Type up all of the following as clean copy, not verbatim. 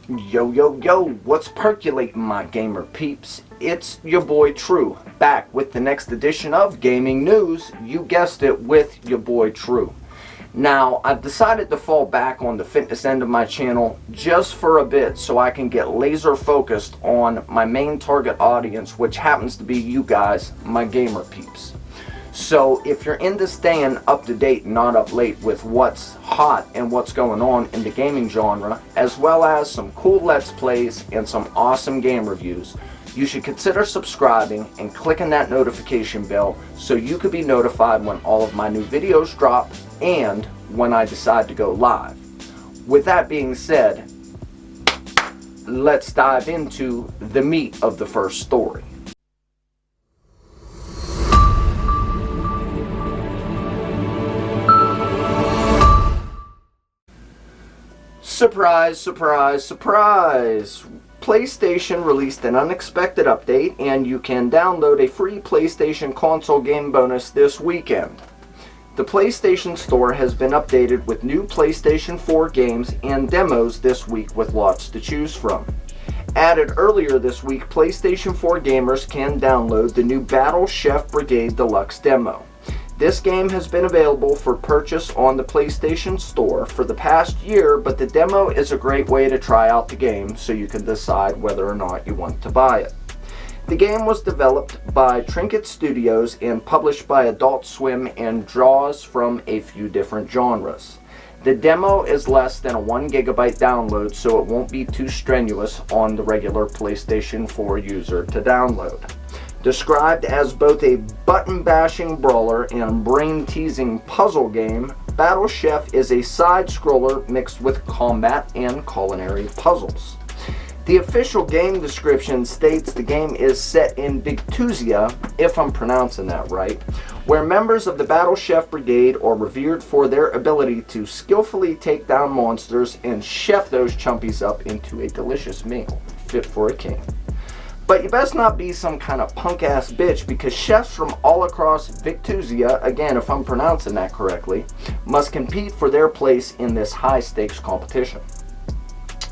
Yo, yo, yo, what's percolating, my gamer peeps? It's your boy True, back with the next edition of Gaming News. You guessed it, with your boy True. Now, I've decided to fall back on the fitness end of my channel just for a bit so I can get laser focused on my main target audience, which happens to be you guys, my gamer peeps. So if you're into staying up to date and not up late with what's hot and what's going on in the gaming genre, as well as some cool Let's Plays and some awesome game reviews, you should consider subscribing and clicking that notification bell so you could be notified when all of my new videos drop and when I decide to go live. With that being said, let's dive into the meat of the first story. Surprise, surprise, surprise! PlayStation released an unexpected update, and you can download a free PlayStation console game bonus this weekend. The PlayStation Store has been updated with new PlayStation 4 games and demos this week with lots to choose from. Added earlier this week, PlayStation 4 gamers can download the new Battle Chef Brigade Deluxe demo. This game has been available for purchase on the PlayStation Store for the past year, but the demo is a great way to try out the game so you can decide whether or not you want to buy it. The game was developed by Trinket Studios and published by Adult Swim and draws from a few different genres. The demo is less than a 1 GB download, so it won't be too strenuous on the regular PlayStation 4 user to download. Described as both a button-bashing brawler and brain-teasing puzzle game, Battle Chef is a side-scroller mixed with combat and culinary puzzles. The official game description states the game is set in Victuzia, if I'm pronouncing that right, where members of the Battle Chef Brigade are revered for their ability to skillfully take down monsters and chef those chumpies up into a delicious meal, fit for a king. But you best not be some kind of punk-ass bitch, because chefs from all across Victuzia, again if I'm pronouncing that correctly, must compete for their place in this high-stakes competition.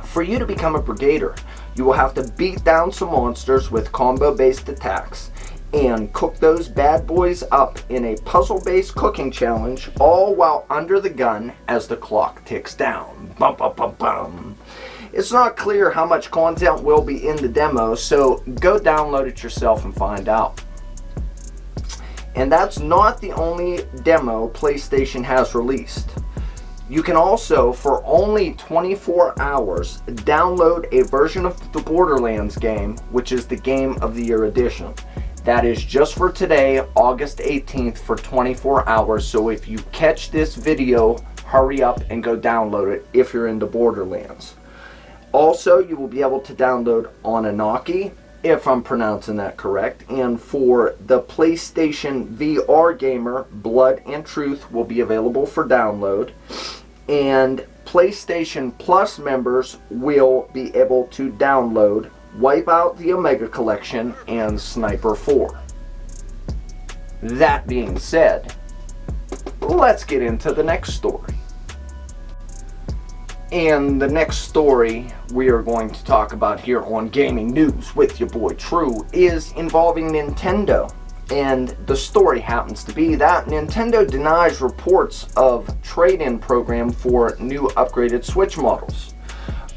For you to become a brigader, you will have to beat down some monsters with combo-based attacks and cook those bad boys up in a puzzle-based cooking challenge, all while under the gun as the clock ticks down. Bum, bum, bum, bum. It's not clear how much content will be in the demo, so go download it yourself and find out. And that's not the only demo PlayStation has released. You can also, for only 24 hours, download a version of the Borderlands game, which is the Game of the Year edition. That is just for today, August 18th, for 24 hours, so if you catch this video, hurry up and go download it if you're into Borderlands. Also, you will be able to download Onanaki, if I'm pronouncing that correct, and for the PlayStation VR gamer, Blood and Truth will be available for download, and PlayStation Plus members will be able to download Wipeout the Omega Collection and Sniper 4. That being said, let's get into the next story. And the next story we are going to talk about here on Gaming News with your boy True is involving Nintendo. And the story happens to be that Nintendo denies reports of trade-in program for new upgraded Switch models.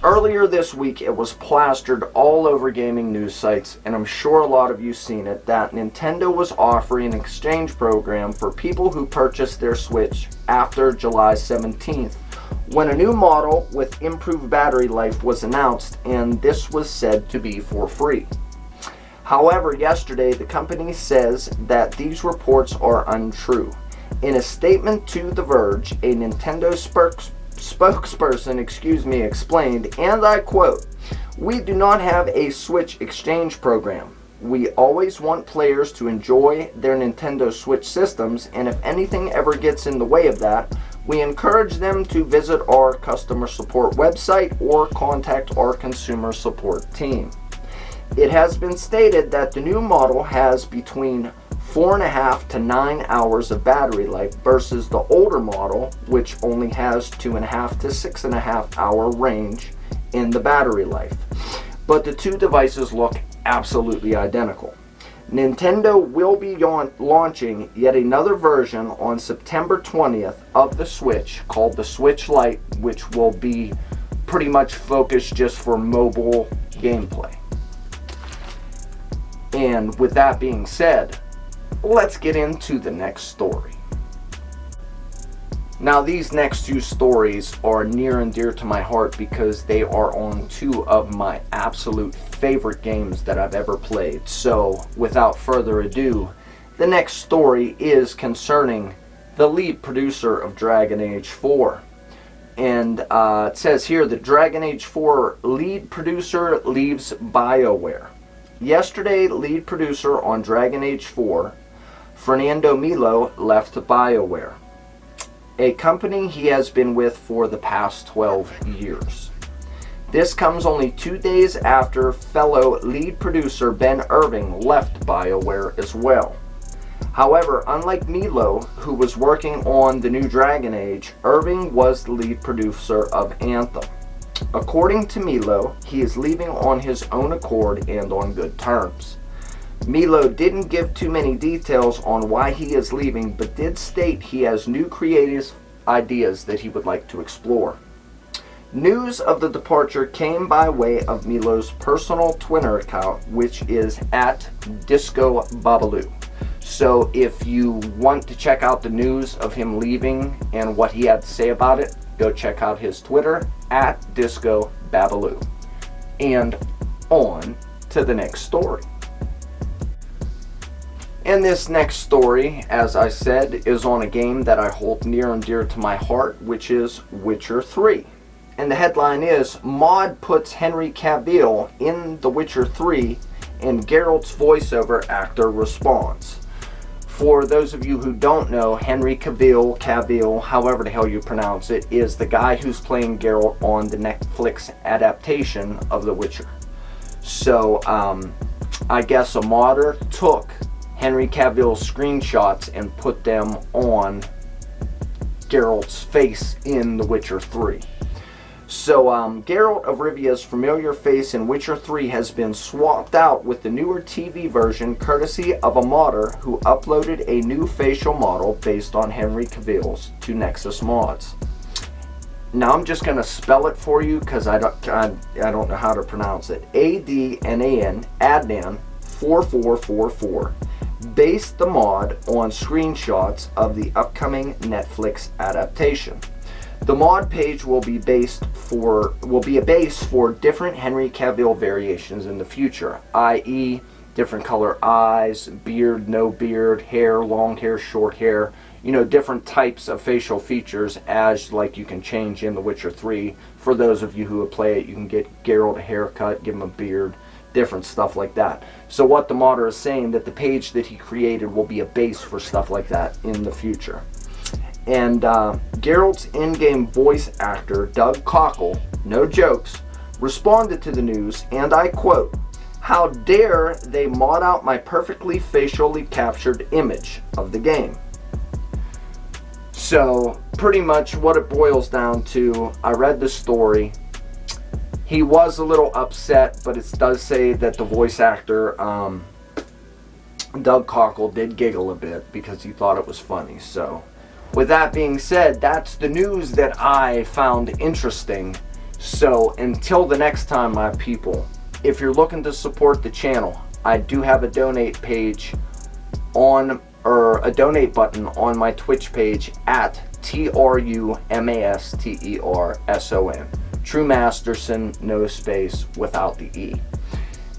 Earlier this week, it was plastered all over gaming news sites, and I'm sure a lot of you seen it, that Nintendo was offering an exchange program for people who purchased their Switch after July 17th. When a new model with improved battery life was announced, and this was said to be for free. However, yesterday the company says that these reports are untrue. In a statement to The Verge, a Nintendo spokesperson explained, and I quote, "We do not have a Switch exchange program. We always want players to enjoy their Nintendo Switch systems, and if anything ever gets in the way of that, we encourage them to visit our customer support website or contact our consumer support team." It has been stated that the new model has between 4.5 to 9 hours of battery life versus the older model, which only has 2.5 to 6.5 hour range in the battery life. But the two devices look absolutely identical. Nintendo will be launching yet another version on September 20th of the Switch called the Switch Lite, which will be pretty much focused just for mobile gameplay. And with that being said, let's get into the next story. Now, these next two stories are near and dear to my heart because they are on two of my absolute favorite games that I've ever played. So, without further ado, the next story is concerning the lead producer of Dragon Age 4. And it says here that Dragon Age 4 lead producer leaves BioWare. Yesterday, lead producer on Dragon Age 4, Fernando Milo, left BioWare, a company he has been with for the past 12 years. This comes only 2 days after fellow lead producer Ben Irving left BioWare as well. However, unlike Milo, who was working on the new Dragon Age, Irving was the lead producer of Anthem. According to Milo, he is leaving on his own accord and on good terms. Milo didn't give too many details on why he is leaving, but did state he has new creative ideas that he would like to explore. News of the departure came by way of Milo's personal Twitter account, which is at Disco Babalu. So if you want to check out the news of him leaving and what he had to say about it, go check out his Twitter at Disco Babalu. And on to the next story. And this next story, as I said, is on a game that I hold near and dear to my heart, which is Witcher 3. And the headline is, Mod puts Henry Cavill in The Witcher 3 and Geralt's voiceover actor responds. For those of you who don't know, Henry Cavill, however the hell you pronounce it, is the guy who's playing Geralt on the Netflix adaptation of The Witcher. So, I guess a modder took Henry Cavill's screenshots and put them on Geralt's face in The Witcher 3. So, Geralt of Rivia's familiar face in Witcher 3 has been swapped out with the newer TV version courtesy of a modder who uploaded a new facial model based on Henry Cavill's to Nexus Mods. Now I'm just going to spell it for you because I don't know how to pronounce it. Adnan 4444 based the mod on screenshots of the upcoming Netflix adaptation. The mod page will be a base for different Henry Cavill variations in the future, i.e. different color eyes, beard, no beard, hair, long hair, short hair, different types of facial features as like you can change in The Witcher 3. For those of you who would play it, you can get Geralt a haircut, give him a beard, different stuff like that. So what the modder is saying that the page that he created will be a base for stuff like that in the future. And Geralt's in-game voice actor, Doug Cockle, no jokes, responded to the news, and I quote, "How dare they mod out my perfectly facially captured image of the game." So, pretty much what it boils down to, I read the story. He was a little upset, but it does say that the voice actor, Doug Cockle, did giggle a bit because he thought it was funny. So, with that being said, that's the news that I found interesting. So until the next time, my people, if you're looking to support the channel, I do have a donate page on, or a donate button on my Twitch page at TrueMasterson. True MasterSon, no space, without the E.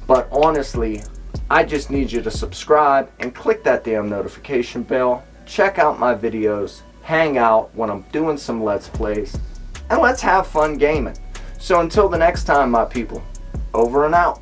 But honestly, I just need you to subscribe and click that damn notification bell. Check out my videos, hang out when I'm doing some Let's Plays, and let's have fun gaming. So until the next time, my people, over and out.